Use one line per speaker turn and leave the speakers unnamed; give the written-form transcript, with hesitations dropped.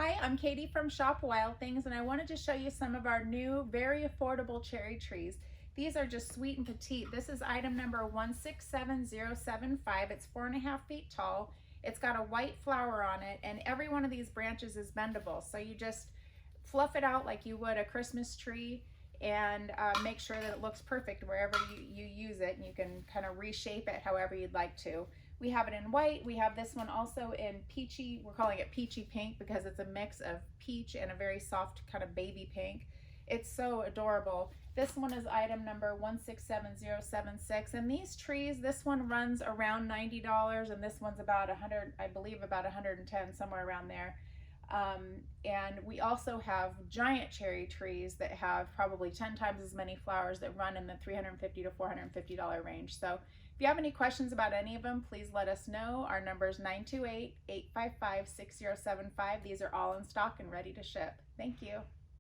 Hi, I'm Katie from Shop Wild Things, and I wanted to show you some of our new, very affordable cherry trees. These are just sweet and petite. This is item number 167075. It's 4.5 feet tall. It's got a white flower on it, and every one of these branches is bendable. So you just fluff it out like you would a Christmas tree and make sure that it looks perfect wherever you use it, and you can kind of reshape it however you'd like to. We have it in white. We have this one also in peachy. We're calling it peachy pink because it's a mix of peach and a very soft kind of baby pink. It's so adorable. This one is item number 167076. And these trees, this one runs around $90 and this one's about 100, I believe about 110, somewhere around there. And we also have giant cherry trees that have probably 10 times as many flowers that run in the $350 to $450 range. So if you have any questions about any of them, please let us know. Our number is 928-855-6075. These are all in stock and ready to ship. Thank you.